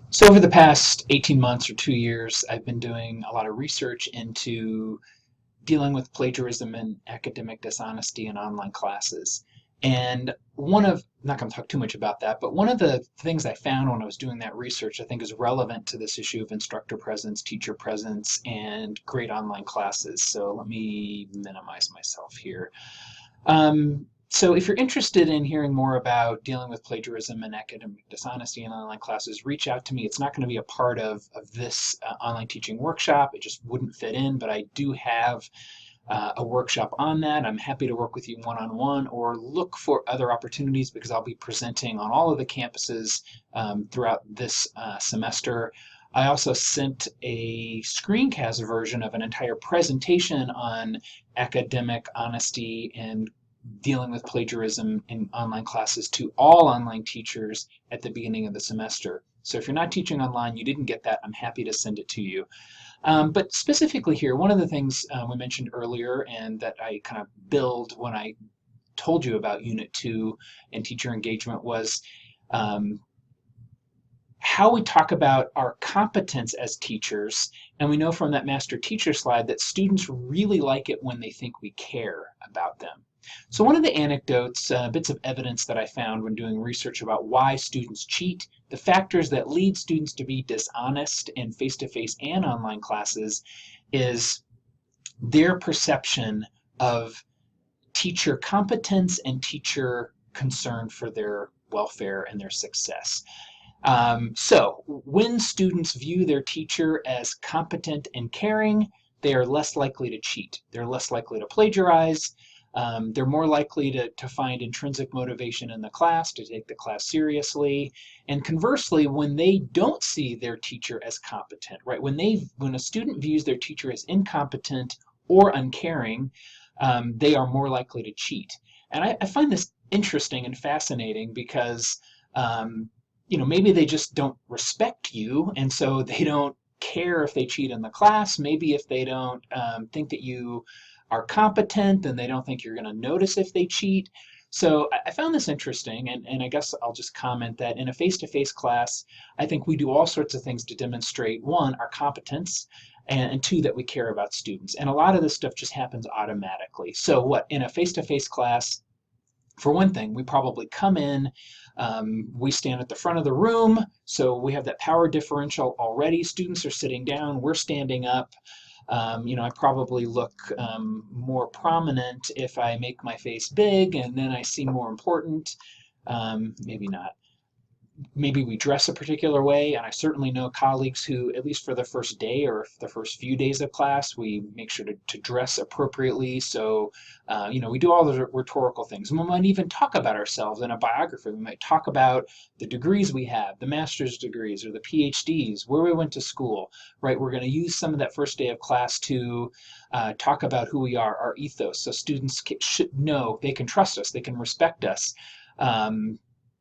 So over the past 18 months or 2 years, I've been doing a lot of research into dealing with plagiarism and academic dishonesty in online classes. And I'm not going to talk too much about that, but one of the things I found when I was doing that research, I think is relevant to this issue of instructor presence, teacher presence, and great online classes. So let me minimize myself here. So if you're interested in hearing more about dealing with plagiarism and academic dishonesty in online classes, reach out to me. It's not going to be a part of this online teaching workshop. It just wouldn't fit in, but I do have a workshop on that. I'm happy to work with you one-on-one or look for other opportunities because I'll be presenting on all of the campuses throughout this semester. I also sent a screencast version of an entire presentation on academic honesty and dealing with plagiarism in online classes to all online teachers at the beginning of the semester. So if you're not teaching online, you didn't get that, I'm happy to send it to you. But specifically here, one of the things we mentioned earlier and that I kind of build when I told you about Unit 2 and teacher engagement was um, how we talk about our competence as teachers. And we know from that master teacher slide that students really like it when they think we care about them. So one of the anecdotes, bits of evidence that I found when doing research about why students cheat, the factors that lead students to be dishonest in face-to-face and online classes is their perception of teacher competence and teacher concern for their welfare and their success. So when students view their teacher as competent and caring, they are less likely to cheat. They're less likely to plagiarize. They're more likely to find intrinsic motivation in the class, to take the class seriously. And conversely, when they don't see their teacher as competent, right? When a student views their teacher as incompetent or uncaring, they are more likely to cheat. And I find this interesting and fascinating because maybe they just don't respect you, and so they don't care if they cheat in the class. Maybe if they don't think that you are competent, then they don't think you're going to notice if they cheat. So I found this interesting, and I guess I'll just comment that in a face-to-face class, I think we do all sorts of things to demonstrate, one, our competence, and two, that we care about students. And a lot of this stuff just happens automatically. So what, in a face-to-face class, for one thing, we probably come in, we stand at the front of the room, so we have that power differential already. Students are sitting down, we're standing up. I probably look more prominent if I make my face big, and then I seem more important. Maybe not. Maybe we dress a particular way, and I certainly know colleagues who, at least for the first day or the first few days of class, we make sure to dress appropriately. So, we do all the rhetorical things. And we might even talk about ourselves in a biography. We might talk about the degrees we have, the master's degrees or the PhDs, where we went to school, right? We're going to use some of that first day of class to talk about who we are, our ethos, so students should know they can trust us, they can respect us.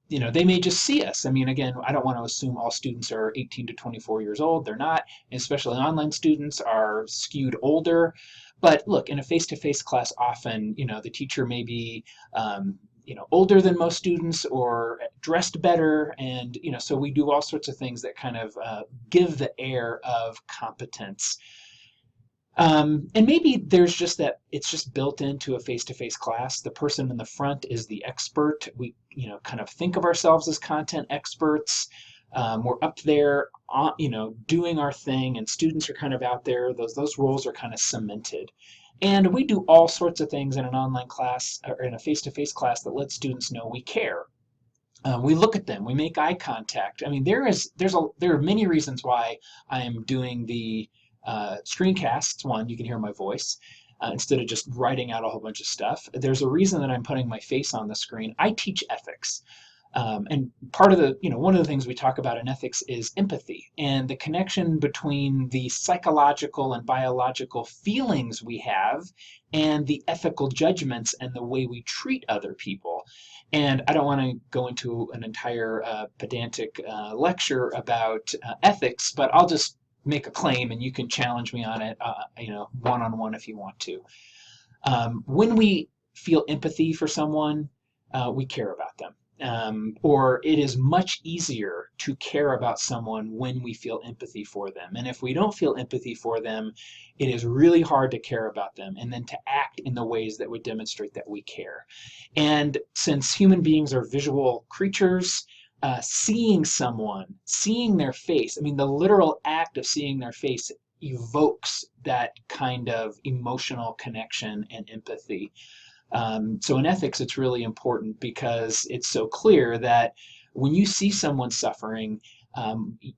They may just see us. I mean, again, I don't want to assume all students are 18 to 24 years old. They're not, especially online students are skewed older. But look, in a face-to-face class, often, the teacher may be, older than most students or dressed better. And, so we do all sorts of things that kind of give the air of competence. And maybe there's just that it's just built into a face-to-face class. The person in the front is the expert. We, kind of think of ourselves as content experts. We're up there, doing our thing, and students are kind of out there. Those roles are kind of cemented. And we do all sorts of things in an online class or in a face-to-face class that lets students know we care. We look at them, we make eye contact. I mean, there are many reasons why I am doing the screencasts. One, you can hear my voice instead of just writing out a whole bunch of stuff. There's a reason that I'm putting my face on the screen. I teach ethics. And part of one of the things we talk about in ethics is empathy and the connection between the psychological and biological feelings we have and the ethical judgments and the way we treat other people. And I don't want to go into an entire pedantic lecture about ethics, but I'll just make a claim and you can challenge me on it, one-on-one if you want to. When we feel empathy for someone, we care about them. or it is much easier to care about someone when we feel empathy for them. And if we don't feel empathy for them, it is really hard to care about them and then to act in the ways that would demonstrate that we care. And since human beings are visual creatures, seeing someone, seeing their face, I mean, the literal act of seeing their face evokes that kind of emotional connection and empathy. So in ethics, it's really important because it's so clear that when you see someone suffering,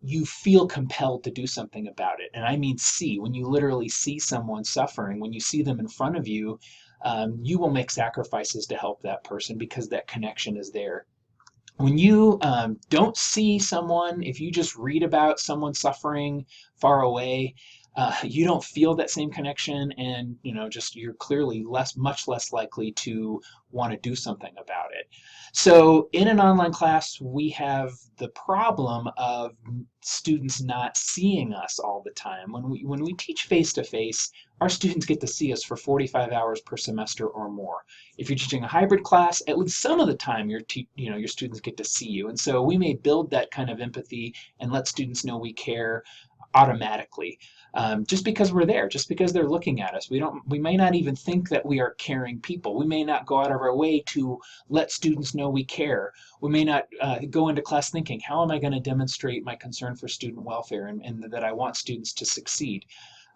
you feel compelled to do something about it. And I mean see, when you literally see someone suffering, when you see them in front of you, you will make sacrifices to help that person because that connection is there. When you don't see someone, if you just read about someone suffering far away, you don't feel that same connection, and just you're clearly much less likely to want to do something about it. So in an online class, we have the problem of students not seeing us all the time. When we teach face to face, our students get to see us for 45 hours per semester or more. If you're teaching a hybrid class, at least some of the time your students get to see you. And so we may build that kind of empathy and let students know we care automatically, just because we're there, just because they're looking at us. We may not even think that we are caring people. We may not go out of our way to let students know we care. We may not go into class thinking, how am I going to demonstrate my concern for student welfare and that I want students to succeed?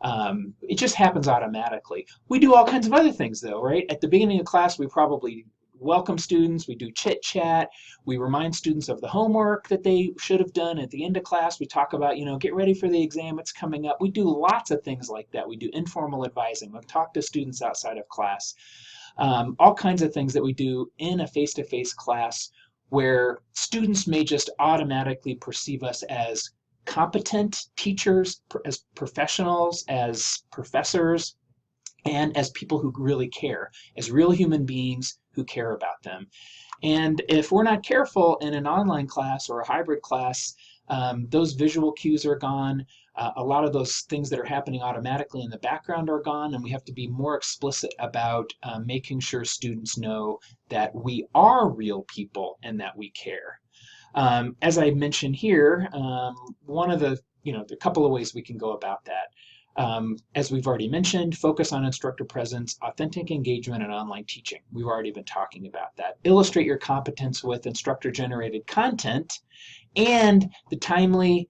It just happens automatically. We do all kinds of other things though, right? At the beginning of class, we probably welcome students, we do chit chat, we remind students of the homework that they should have done. At the end of class, we talk about, get ready for the exam, it's coming up. We do lots of things like that. We do informal advising, we talk to students outside of class, all kinds of things that we do in a face-to-face class where students may just automatically perceive us as competent teachers, as professionals, as professors, and as people who really care, as real human beings who care about them. And if we're not careful in an online class or a hybrid class, those visual cues are gone. A lot of those things that are happening automatically in the background are gone, and we have to be more explicit about making sure students know that we are real people and that we care. As I mentioned here, one of the, a couple of ways we can go about that. As we've already mentioned, focus on instructor presence, authentic engagement, and online teaching. We've already been talking about that. Illustrate your competence with instructor-generated content and the timely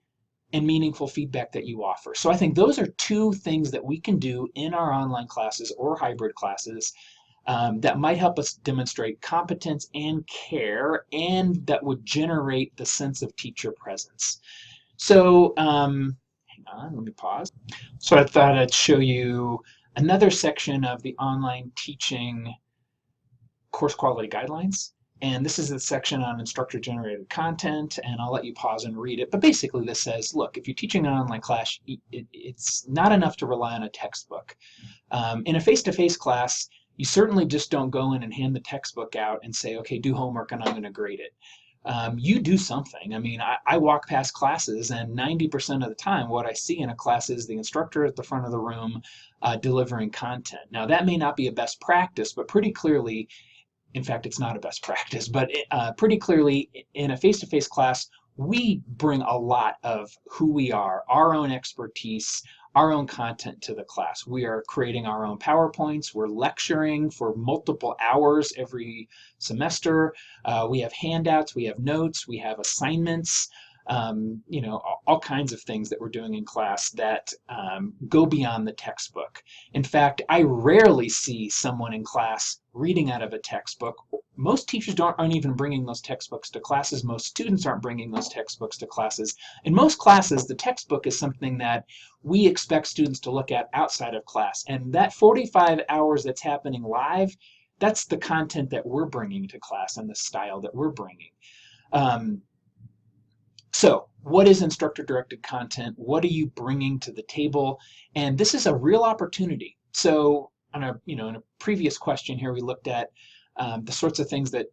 and meaningful feedback that you offer. So I think those are two things that we can do in our online classes or hybrid classes that might help us demonstrate competence and care, and that would generate the sense of teacher presence. So hang on, let me pause. So I thought I'd show you another section of the online teaching course quality guidelines. And this is the section on instructor-generated content, and I'll let you pause and read it. But basically this says, look, if you're teaching an online class, it's not enough to rely on a textbook. In a face-to-face class, you certainly just don't go in and hand the textbook out and say, okay, do homework and I'm going to grade it. You do something. I mean, I walk past classes, and 90% of the time what I see in a class is the instructor at the front of the room delivering content. Now, that may not be a best practice, but pretty clearly, in fact, it's not a best practice, but pretty clearly in a face-to-face class, we bring a lot of who we are, our own expertise, our own content to the class. We are creating our own PowerPoints. We're lecturing for multiple hours every semester. We have handouts, we have notes, we have assignments, all kinds of things that we're doing in class that go beyond the textbook. In fact, I rarely see someone in class reading out of a textbook. Most teachers aren't even bringing those textbooks to classes. Most students aren't bringing those textbooks to classes. In most classes, the textbook is something that we expect students to look at outside of class. And that 45 hours that's happening live, that's the content that we're bringing to class and the style that we're bringing. So what is instructor-directed content? What are you bringing to the table? And this is a real opportunity. So in a previous question here, we looked at the sorts of things that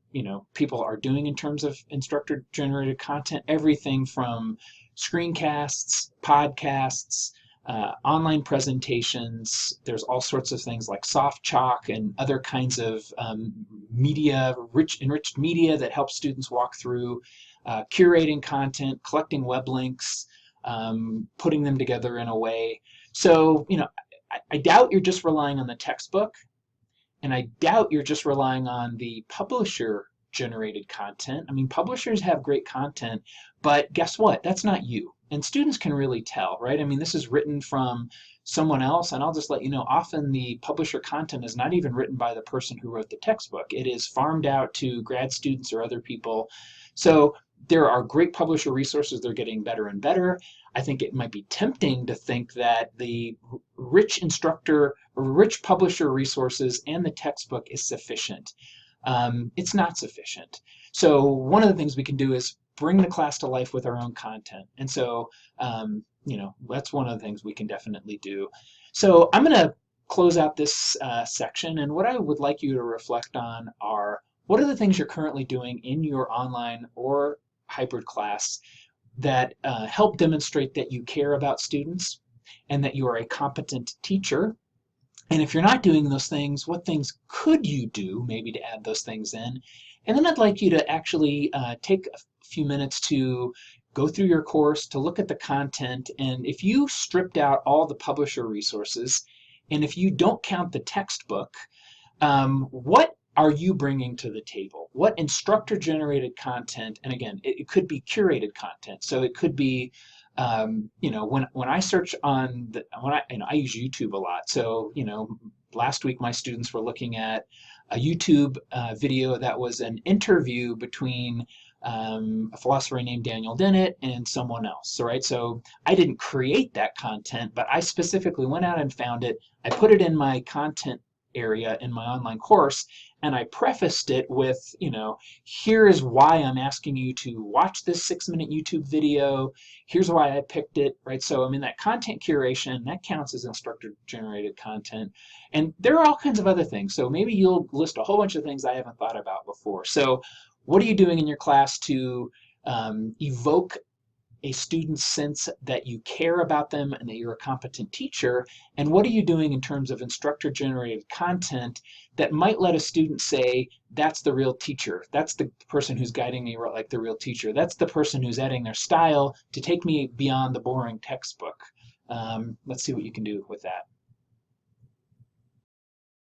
people are doing in terms of instructor-generated content. Everything from screencasts, podcasts, online presentations. There's all sorts of things like soft chalk and other kinds of media, enriched media that help students walk through curating content, collecting web links, putting them together in a way. So, I doubt you're just relying on the textbook, and I doubt you're just relying on the publisher generated content. I mean, publishers have great content, but guess what? That's not you. And students can really tell, right? I mean, this is written from someone else, and I'll just let you know, often the publisher content is not even written by the person who wrote the textbook. It is farmed out to grad students or other people. So there are great publisher resources. They're getting better and better. I think it might be tempting to think that the rich instructor or rich publisher resources and the textbook is sufficient. It's not sufficient. So one of the things we can do is bring the class to life with our own content. And so, that's one of the things we can definitely do. So I'm going to close out this section. And what I would like you to reflect on are, what are the things you're currently doing in your online or hybrid class that help demonstrate that you care about students and that you are a competent teacher? And if you're not doing those things, what things could you do maybe to add those things in? And then I'd like you to actually take a few minutes to go through your course, to look at the content. And if you stripped out all the publisher resources, and if you don't count the textbook, what are you bringing to the table? What instructor generated content? And again, it could be curated content. So it could be, when I search on I use YouTube a lot. So, last week my students were looking at a YouTube video that was an interview between a philosopher named Daniel Dennett and someone else. Right? So I didn't create that content, but I specifically went out and found it. I put it in my content area in my online course, and I prefaced it with, here is why I'm asking you to watch this 6-minute YouTube video. Here's why I picked it, right? So, that content curation, that counts as instructor generated content. And there are all kinds of other things. So maybe you'll list a whole bunch of things I haven't thought about before. So what are you doing in your class to evoke a student's sense that you care about them and that you're a competent teacher? And what are you doing in terms of instructor generated content that might let a student say, that's the real teacher, that's the person who's guiding me like the real teacher, that's the person who's adding their style to take me beyond the boring textbook? Let's see what you can do with that.